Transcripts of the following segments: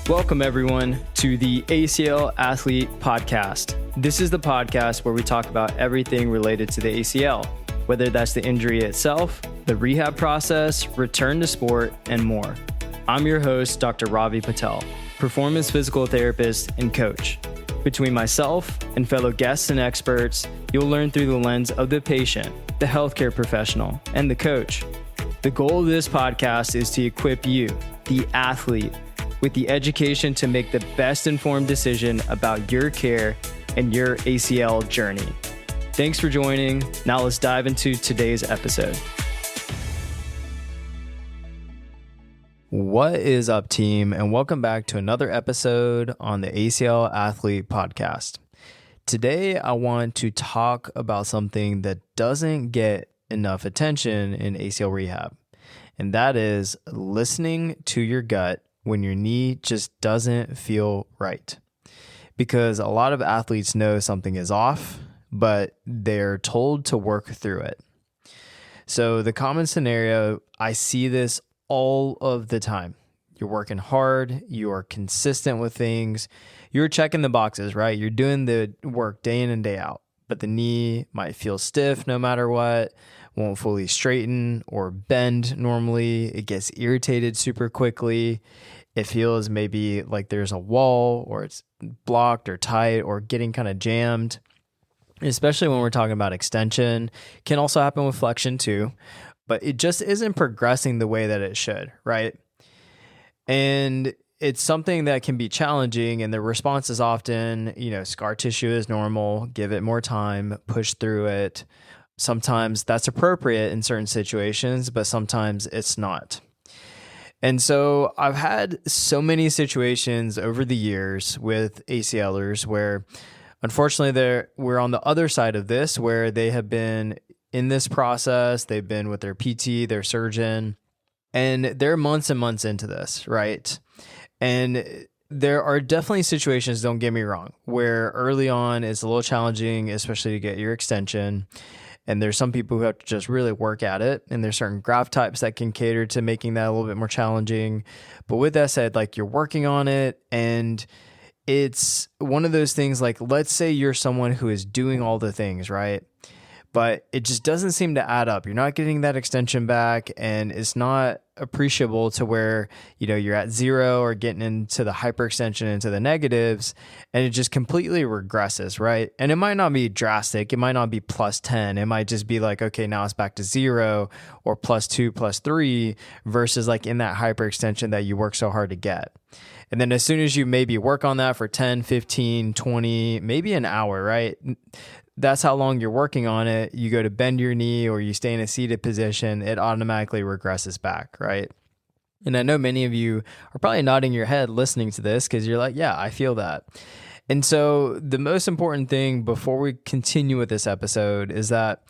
Welcome, everyone, to the ACL Athlete Podcast. This is the podcast where we talk about everything related to the ACL, whether that's the injury itself, the rehab process, return to sport, and more. I'm your host, Dr. Ravi Patel, performance physical therapist and coach. Between myself and fellow guests and experts, you'll learn through the lens of the patient, the healthcare professional, and the coach. The goal of this podcast is to equip you, the athlete, with the education to make the best informed decision about your care and your ACL journey. Thanks for joining. Now let's dive into today's episode. What is up, team? And welcome back to another episode on the ACL Athlete Podcast. Today, I want to talk about something that doesn't get enough attention in ACL rehab, and that is listening to your gut when your knee just doesn't feel right. Because a lot of athletes know something is off, but they're told to work through it. So the common scenario, I see this all of the time. You're working hard, you're consistent with things, you're checking the boxes, right? You're doing the work day in and day out, but the knee might feel stiff no matter what, won't fully straighten or bend normally. It gets irritated super quickly. It feels maybe like there's a wall or it's blocked or tight or getting kind of jammed, especially when we're talking about extension. Can also happen with flexion too, but it just isn't progressing the way that it should, right? And it's something that can be challenging, and the response is often, scar tissue is normal, give it more time, push through it. Sometimes that's appropriate in certain situations, but sometimes it's not. And so I've had so many situations over the years with ACLers where, unfortunately, we're on the other side of this, where they have been in this process, they've been with their PT, their surgeon, and they're months and months into this, right? And there are definitely situations, don't get me wrong, where early on it's a little challenging, especially to get your extension. And there's some people who have to just really work at it. And there's certain graft types that can cater to making that a little bit more challenging. But with that said, you're working on it, and it's one of those things, let's say you're someone who is doing all the things, right? But it just doesn't seem to add up. You're not getting that extension back, and it's not appreciable to where, you're at zero or getting into the hyperextension, into the negatives, and it just completely regresses, right? And it might not be drastic. It might not be plus 10. It might just be okay, now it's back to zero or plus 2, plus 3 versus in that hyperextension that you work so hard to get. And then as soon as you maybe work on that for 10, 15, 20, maybe an hour, right? That's how long you're working on it. You go to bend your knee or you stay in a seated position, it automatically regresses back, right? And I know many of you are probably nodding your head listening to this because you're like, yeah, I feel that. And so the most important thing before we continue with this episode is that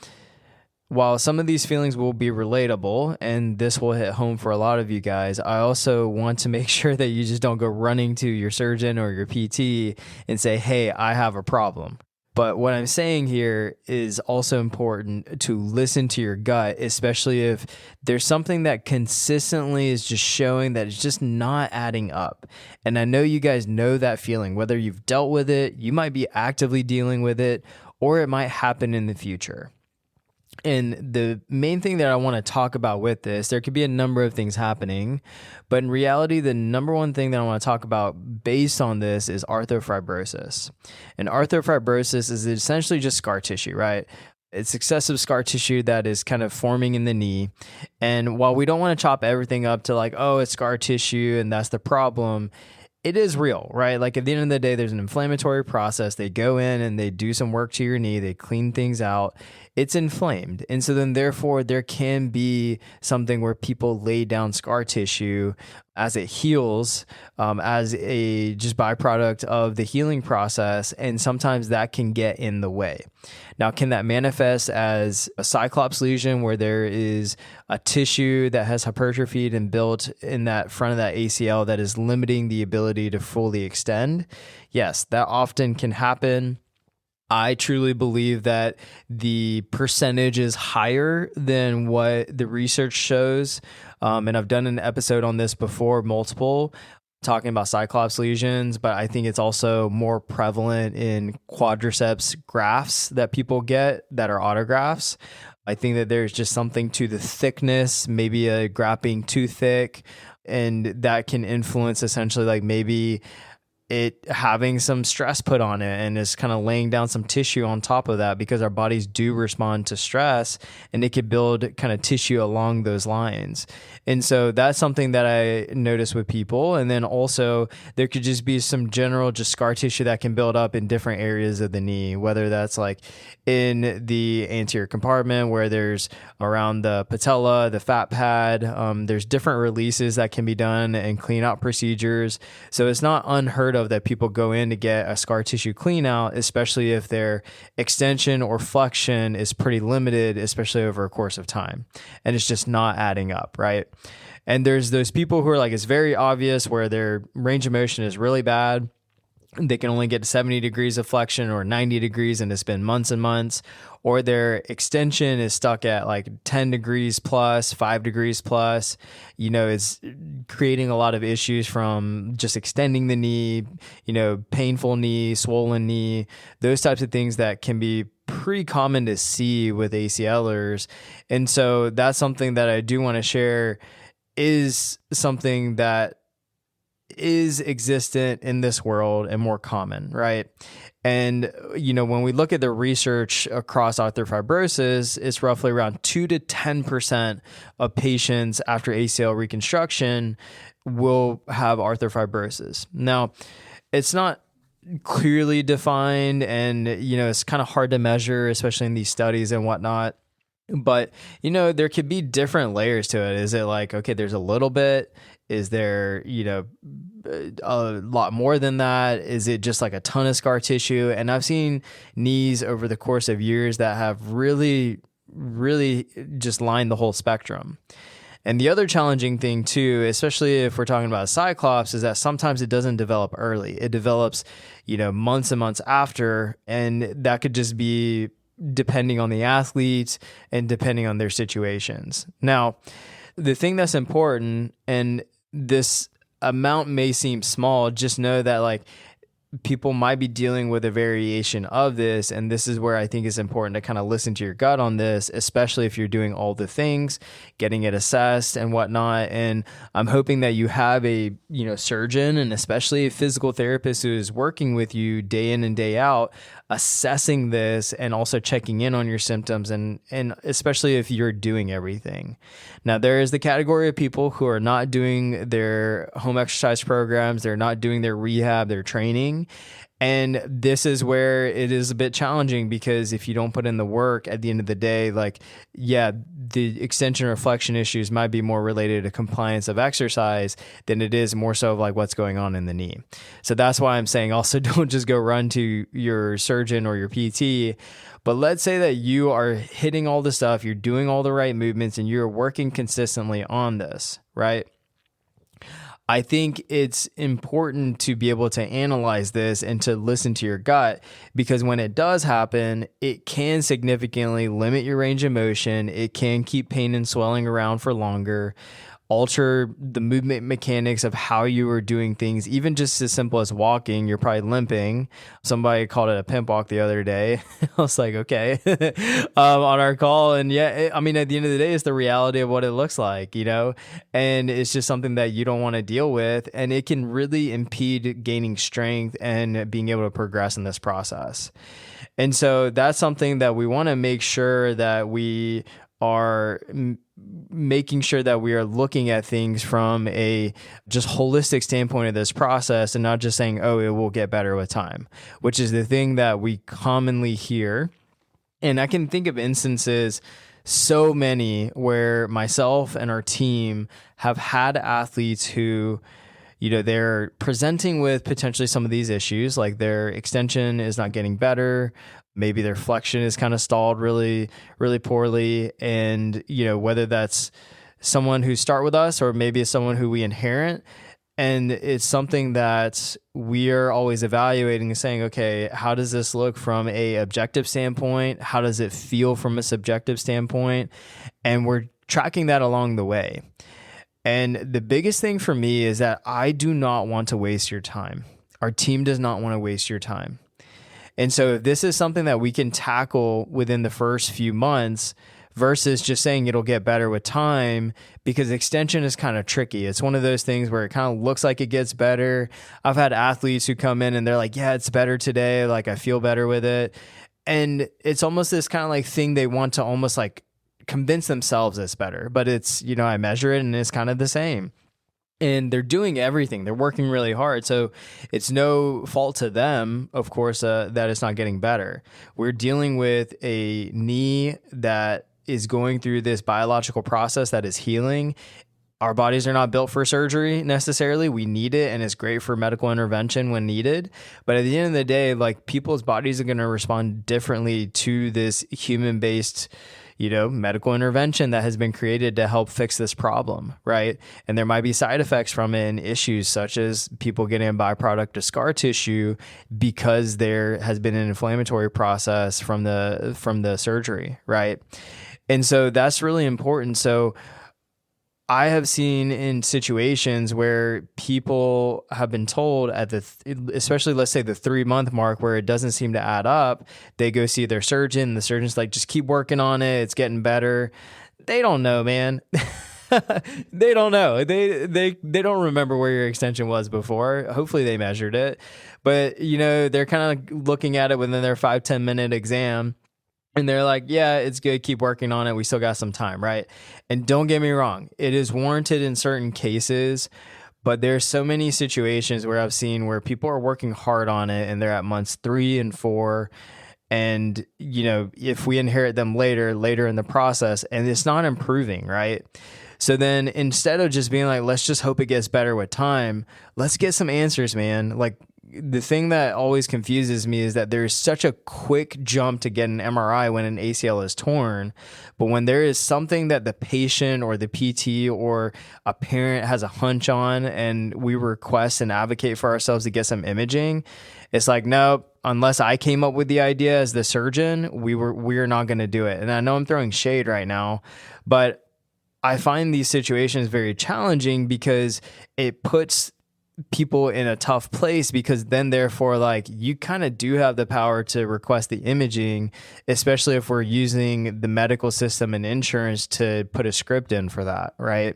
while some of these feelings will be relatable, and this will hit home for a lot of you guys, I also want to make sure that you just don't go running to your surgeon or your PT and say, hey, I have a problem. But what I'm saying here is also important to listen to your gut, especially if there's something that consistently is just showing that it's just not adding up. And I know you guys know that feeling, whether you've dealt with it, you might be actively dealing with it, or it might happen in the future. And the main thing that I want to talk about with this, there could be a number of things happening, but in reality, the number one thing that I want to talk about based on this is arthrofibrosis. And arthrofibrosis is essentially just scar tissue, right? It's excessive scar tissue that is kind of forming in the knee. And while we don't want to chop everything up to it's scar tissue and that's the problem, it is real, right? At the end of the day, there's an inflammatory process. They go in and they do some work to your knee. They clean things out. It's inflamed. And so then therefore there can be something where people lay down scar tissue as it heals, as a just byproduct of the healing process. And sometimes that can get in the way. Now, can that manifest as a cyclops lesion where there is a tissue that has hypertrophied and built in that front of that ACL that is limiting the ability to fully extend? Yes, that often can happen. I truly believe that the percentage is higher than what the research shows. And I've done an episode on this before, multiple, talking about cyclops lesions, but I think it's also more prevalent in quadriceps grafts that people get that are autografts. I think that there's just something to the thickness, maybe a graft being too thick, and that can influence essentially like maybe it having some stress put on it and is kind of laying down some tissue on top of that, because our bodies do respond to stress and it could build kind of tissue along those lines. And so that's something that I notice with people. And then also there could just be some general just scar tissue that can build up in different areas of the knee, whether that's like in the anterior compartment where there's around the patella, the fat pad, there's different releases that can be done and clean out procedures. So it's not unheard of that people go in to get a scar tissue clean out, especially if their extension or flexion is pretty limited, especially over a course of time. And it's just not adding up, right? And there's those people who are like, it's very obvious where their range of motion is really bad. They can only get to 70 degrees of flexion or 90 degrees, and it's been months and months, or their extension is stuck at like 10 degrees plus, 5 degrees plus. You know, it's creating a lot of issues from just extending the knee, you know, painful knee, swollen knee, those types of things that can be pretty common to see with ACLers. And so that's something that I do want to share, is something that is existent in this world and more common, right? And, you know, when we look at the research across arthrofibrosis, it's roughly around 2 to 10% of patients after ACL reconstruction will have arthrofibrosis. Now, it's not clearly defined, and, you know, it's kind of hard to measure, especially in these studies and whatnot. But, you know, there could be different layers to it. Is it like, okay, there's a little bit? Is there, you know, a lot more than that? Is it just like a ton of scar tissue? And I've seen knees over the course of years that have really, really just lined the whole spectrum. And the other challenging thing too, especially if we're talking about a cyclops, is that sometimes it doesn't develop early. It develops, you know, months and months after, and that could just be depending on the athletes and depending on their situations. Now, the thing that's important, and this amount may seem small, just know that like people might be dealing with a variation of this. And this is where I think it's important to kind of listen to your gut on this, especially if you're doing all the things, getting it assessed and whatnot. And I'm hoping that you have a, you know, surgeon and especially a physical therapist who is working with you day in and day out, assessing this and also checking in on your symptoms, and especially if you're doing everything. Now, there is the category of people who are not doing their home exercise programs, they're not doing their rehab, their training. And this is where it is a bit challenging, because if you don't put in the work at the end of the day, like, yeah, the extension or flexion issues might be more related to compliance of exercise than it is more so of like what's going on in the knee. So that's why I'm saying also don't just go run to your surgeon or your PT. But let's say that you are hitting all the stuff, you're doing all the right movements, and you're working consistently on this, right? I think it's important to be able to analyze this and to listen to your gut, because when it does happen, it can significantly limit your range of motion. It can keep pain and swelling around for longer, alter the movement mechanics of how you are doing things, even just as simple as walking. You're probably limping. Somebody called it a pimp walk the other day. I was like, okay, on our call. And yeah, I mean, at the end of the day, it's the reality of what it looks like, you know, and it's just something that you don't want to deal with. And it can really impede gaining strength and being able to progress in this process. And so that's something that we want to make sure that we are making sure that we are looking at things from a just holistic standpoint of this process, and not just saying, oh, it will get better with time, which is the thing that we commonly hear. And I can think of instances, so many, where myself and our team have had athletes who, you know, they're presenting with potentially some of these issues, like their extension is not getting better. Maybe their flexion is kind of stalled really, really poorly. And, you know, whether that's someone who start with us or maybe it's someone who we inherit. And it's something that we are always evaluating and saying, okay, how does this look from a objective standpoint? How does it feel from a subjective standpoint? And we're tracking that along the way. And the biggest thing for me is that I do not want to waste your time. Our team does not want to waste your time. And so if this is something that we can tackle within the first few months versus just saying it'll get better with time, because extension is kind of tricky. It's one of those things where it kind of looks like it gets better. I've had athletes who come in and they're like, yeah, it's better today. Like I feel better with it. And it's almost this kind of like thing they want to almost like convince themselves it's better, but it's, I measure it and it's kind of the same. And they're doing everything. They're working really hard. So it's no fault to them, of course, that it's not getting better. We're dealing with a knee that is going through this biological process that is healing. Our bodies are not built for surgery necessarily. We need it, and it's great for medical intervention when needed. But at the end of the day, like people's bodies are going to respond differently to this human-based medical intervention that has been created to help fix this problem, right? And there might be side effects from it and issues such as people getting a byproduct of scar tissue because there has been an inflammatory process from the surgery, right? And so that's really important. So I have seen in situations where people have been told especially let's say the 3-month mark where it doesn't seem to add up, they go see their surgeon. The surgeon's like, just keep working on it. It's getting better. They don't know, man. They don't know. They don't remember where your extension was before. Hopefully they measured it, but they're kind of looking at it within their 5-10 minute exam. And they're like, yeah, it's good. Keep working on it. We still got some time, right? And don't get me wrong. It is warranted in certain cases, but there's so many situations where I've seen where people are working hard on it and they're at months 3 and 4. And, if we inherit them later in the process and it's not improving, right? So then instead of just being like, let's just hope it gets better with time, let's get some answers, man. Like, the thing that always confuses me is that there's such a quick jump to get an MRI when an ACL is torn. But when there is something that the patient or the PT or a parent has a hunch on and we request and advocate for ourselves to get some imaging, it's like, nope, unless I came up with the idea as the surgeon, we're not going to do it. And I know I'm throwing shade right now, but I find these situations very challenging because it puts people in a tough place, because then therefore like you kind of do have the power to request the imaging, especially if we're using the medical system and insurance to put a script in for that, right?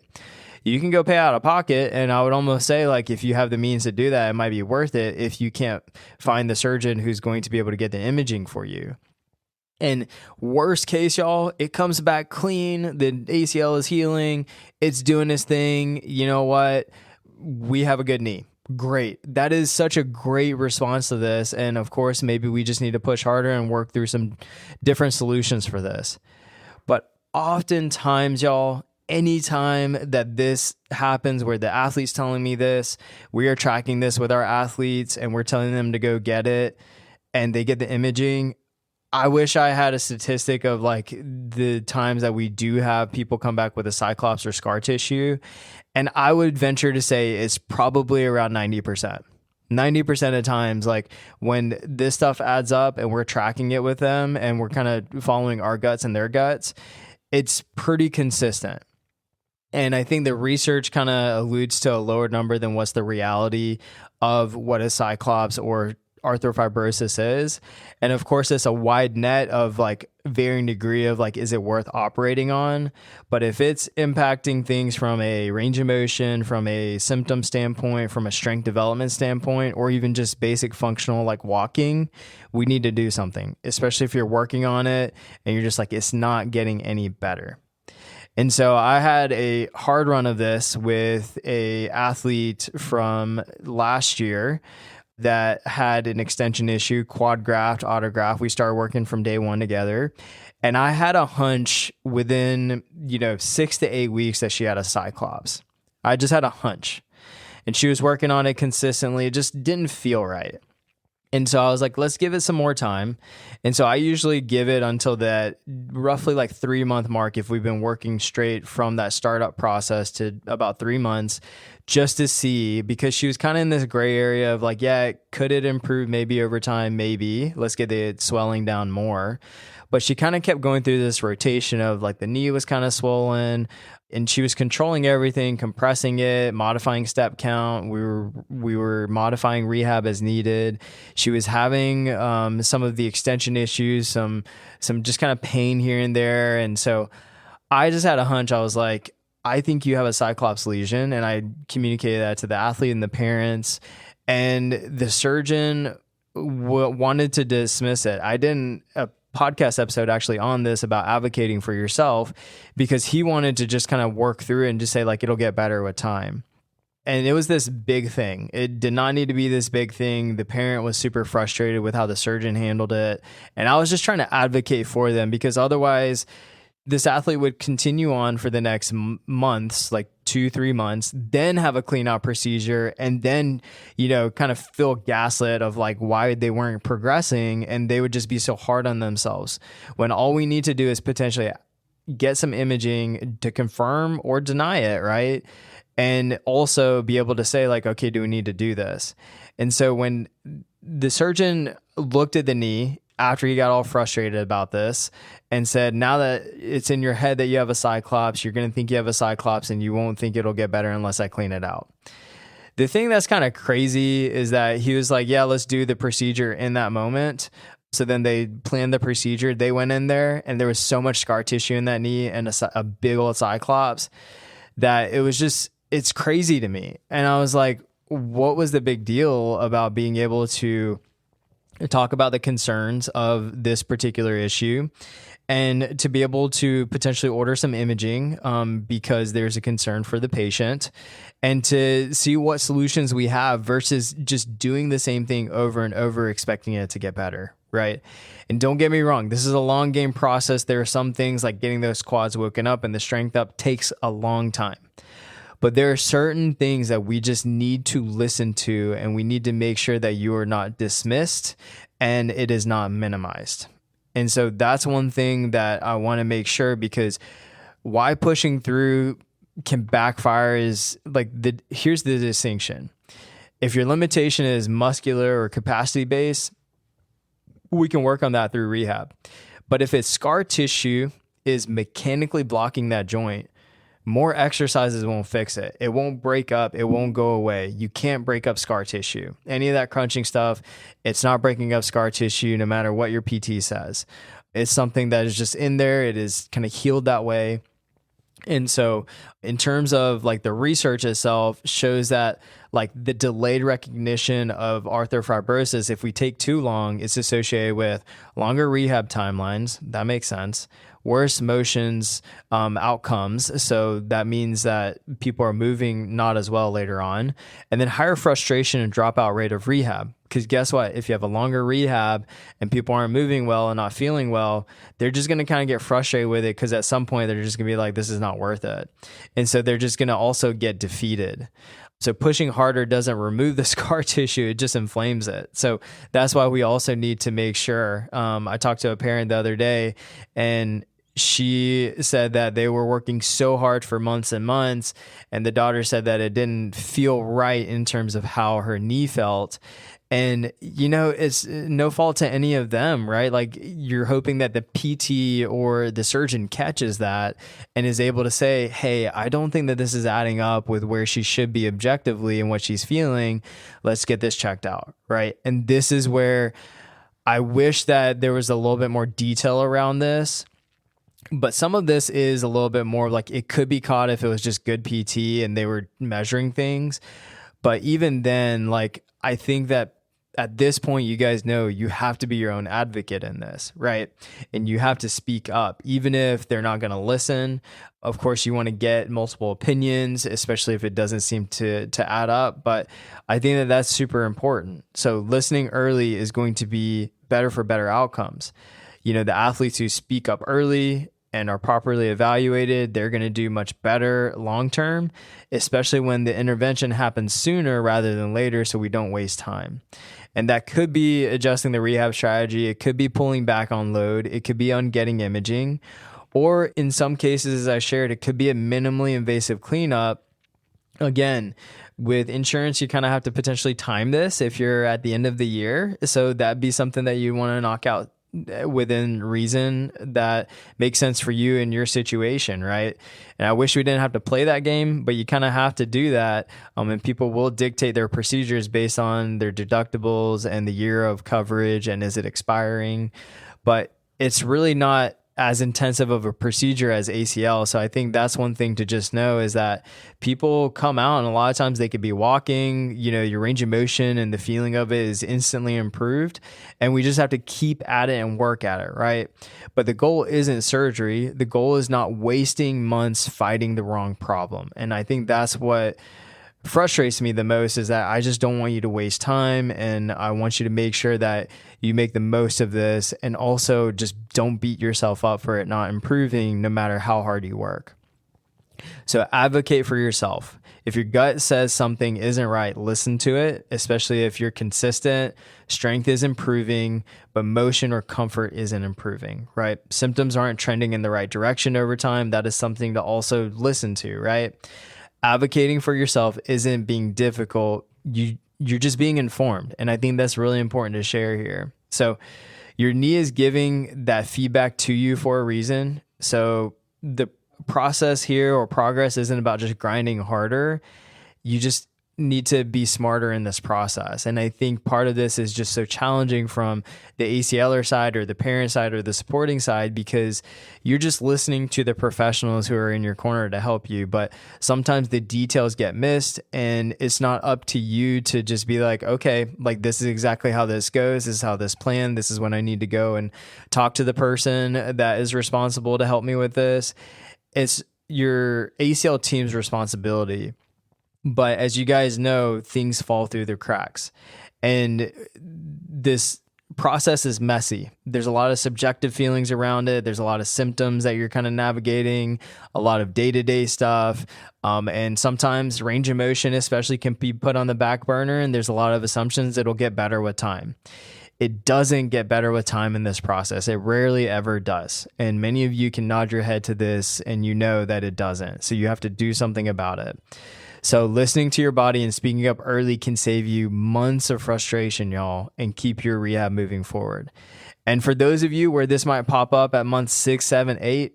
You can go pay out of pocket, and I would almost say like if you have the means to do that, it might be worth it if you can't find the surgeon who's going to be able to get the imaging for you. And worst case, y'all, it comes back clean, the ACL is healing, it's doing its thing. You know what? We have a good knee. Great. That is such a great response to this. And of course, maybe we just need to push harder and work through some different solutions for this. But oftentimes, y'all, anytime that this happens where the athlete's telling me this, we are tracking this with our athletes and we're telling them to go get it and they get the imaging. I wish I had a statistic of like the times that we do have people come back with a cyclops or scar tissue. And I would venture to say it's probably around 90%. 90% of times, like when this stuff adds up and we're tracking it with them and we're kind of following our guts and their guts, it's pretty consistent. And I think the research kind of alludes to a lower number than what's the reality of what a cyclops or arthrofibrosis is. And of course, it's a wide net of like varying degree of like, is it worth operating on? But if it's impacting things from a range of motion, from a symptom standpoint, from a strength development standpoint, or even just basic functional like walking, we need to do something, especially if you're working on it and you're just like, it's not getting any better. And so I had a hard run of this with a athlete from last year that had an extension issue, quad graft, autograft. We started working from day one together. And I had a hunch within, 6 to 8 weeks that she had a cyclops. I just had a hunch. And she was working on it consistently. It just didn't feel right. And so I was like, let's give it some more time. And so I usually give it until that roughly like 3-month mark if we've been working straight from that startup process to about 3 months, just to see, because she was kind of in this gray area of like, yeah, could it improve maybe over time? Maybe. Let's get the swelling down more. But she kind of kept going through this rotation of like the knee was kind of swollen. and she was controlling everything, compressing it, modifying step count. We were modifying rehab as needed. She was having some of the extension issues, some just kind of pain here and there. And so I just had a hunch. I was like, I think you have a cyclops lesion. And I communicated that to the athlete and the parents. And the surgeon wanted to dismiss it. I didn't... podcast episode actually on this about advocating for yourself, because he wanted to just kind of work through it and just say like, it'll get better with time. And it was this big thing. It did not need to be this big thing. The parent was super frustrated with how the surgeon handled it. And I was just trying to advocate for them, because otherwise this athlete would continue on for the next months, like 2-3 months, then have a clean out procedure, and then, kind of feel gaslit of like why they weren't progressing, and they would just be so hard on themselves, when all we need to do is potentially get some imaging to confirm or deny it, right? And also be able to say like, okay, do we need to do this? And so when the surgeon looked at the knee after he got all frustrated about this and said, now that it's in your head that you have a cyclops, you're going to think you have a cyclops, and you won't think it'll get better unless I clean it out. The thing that's kind of crazy is that he was like, yeah, let's do the procedure in that moment. So then they planned the procedure. They went in there, and there was so much scar tissue in that knee and a big old cyclops that it's crazy to me. And I was like, what was the big deal about being able to talk about the concerns of this particular issue, and to be able to potentially order some imaging because there's a concern for the patient, and to see what solutions we have versus just doing the same thing over and over, expecting it to get better, right? And don't get me wrong, this is a long game process. There are some things like getting those quads woken up and the strength up takes a long time. But there are certain things that we just need to listen to, and we need to make sure that you are not dismissed and it is not minimized. And so that's one thing that I want to make sure, because why pushing through can backfire is like, here's the distinction. If your limitation is muscular or capacity based, we can work on that through rehab. But if it's scar tissue is mechanically blocking that joint, more exercises won't fix it. It won't break up. It won't go away. You can't break up scar tissue. Any of that crunching stuff, it's not breaking up scar tissue no matter what your PT says. It's something that is just in there. It is kind of healed that way. And so in terms of like the research itself shows that like the delayed recognition of arthrofibrosis, if we take too long, it's associated with longer rehab timelines. That makes sense. Worse motions outcomes. So that means that people are moving not as well later on. And then higher frustration and dropout rate of rehab. Because guess what? If you have a longer rehab and people aren't moving well and not feeling well, they're just going to kind of get frustrated with it, because at some point they're just going to be like, this is not worth it. And so they're just going to also get defeated. So pushing harder doesn't remove the scar tissue, it just inflames it. So that's why we also need to make sure. I talked to a parent the other day, and she said that they were working so hard for months and months, and the daughter said that it didn't feel right in terms of how her knee felt. And, it's no fault to any of them, right? Like, you're hoping that the PT or the surgeon catches that and is able to say, hey, I don't think that this is adding up with where she should be objectively and what she's feeling. Let's get this checked out, right? And this is where I wish that there was a little bit more detail around this. But some of this is a little bit more like it could be caught if it was just good PT and they were measuring things. But even then, like, I think that at this point, you guys know you have to be your own advocate in this, right? And you have to speak up, even if they're not going to listen. Of course, you want to get multiple opinions, especially if it doesn't seem to add up. But I think that that's super important. So listening early is going to be better for better outcomes. The athletes who speak up early and are properly evaluated, they're going to do much better long-term, especially when the intervention happens sooner rather than later, so we don't waste time. And that could be adjusting the rehab strategy. It could be pulling back on load. It could be on getting imaging. Or in some cases, as I shared, it could be a minimally invasive cleanup. Again, with insurance, you kind of have to potentially time this if you're at the end of the year. So that'd be something that you want to knock out within reason that makes sense for you and your situation, right? And I wish we didn't have to play that game, but you kind of have to do that. And people will dictate their procedures based on their deductibles and the year of coverage and is it expiring. But it's really not as intensive of a procedure as ACL. So I think that's one thing to just know is that people come out and a lot of times they could be walking, your range of motion and the feeling of it is instantly improved. And we just have to keep at it and work at it, right? But the goal isn't surgery. The goal is not wasting months fighting the wrong problem. And I think that's what frustrates me the most is that I just don't want you to waste time, and I want you to make sure that you make the most of this, and also just don't beat yourself up for it not improving no matter how hard you work. So advocate for yourself. If your gut says something isn't right, listen to it, especially if you're consistent, strength is improving, but motion or comfort isn't improving, right? Symptoms aren't trending in the right direction over time. That is something to also listen to, right? Advocating for yourself isn't being difficult. You're just being informed. And I think that's really important to share here. So your knee is giving that feedback to you for a reason. So the process here or progress isn't about just grinding harder. You just need to be smarter in this process. And I think part of this is just so challenging from the ACLer side or the parent side or the supporting side, because you're just listening to the professionals who are in your corner to help you. But sometimes the details get missed, and it's not up to you to just be like, okay, like this is exactly how this goes. This is how this planned. This is when I need to go and talk to the person that is responsible to help me with this. It's your ACL team's responsibility. But as you guys know, things fall through the cracks. And this process is messy. There's a lot of subjective feelings around it. There's a lot of symptoms that you're kind of navigating, a lot of day-to-day stuff. And sometimes range of motion especially can be put on the back burner, and there's a lot of assumptions it'll get better with time. It doesn't get better with time in this process. It rarely ever does. And many of you can nod your head to this and you know that it doesn't. So you have to do something about it. So listening to your body and speaking up early can save you months of frustration, y'all, and keep your rehab moving forward. And for those of you where this might pop up at month 6, 7, 8,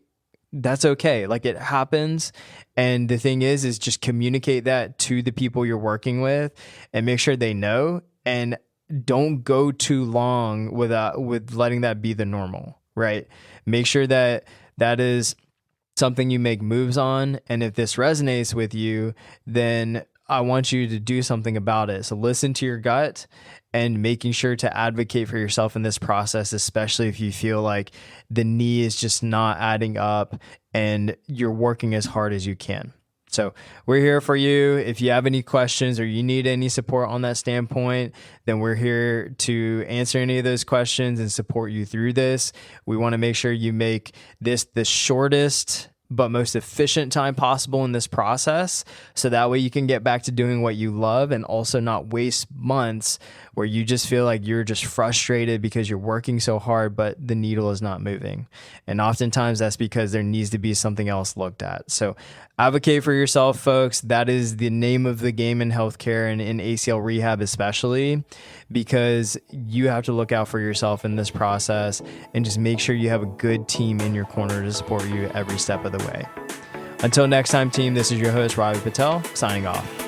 that's okay. Like, it happens. And the thing is just communicate that to the people you're working with and make sure they know, and don't go too long with letting that be the normal, right? Make sure that that is something you make moves on. And if this resonates with you, then I want you to do something about it. So listen to your gut and making sure to advocate for yourself in this process, especially if you feel like the knee is just not adding up and you're working as hard as you can. So we're here for you. If you have any questions or you need any support on that standpoint, then we're here to answer any of those questions and support you through this. We want to make sure you make this the shortest but most efficient time possible in this process, so that way you can get back to doing what you love and also not waste months where you just feel like you're just frustrated because you're working so hard but the needle is not moving. And oftentimes that's because there needs to be something else looked at. So advocate for yourself, folks. That is the name of the game in healthcare and in ACL rehab especially, because you have to look out for yourself in this process and just make sure you have a good team in your corner to support you every step of the way. Until next time, team, this is your host, Ravi Patel, signing off.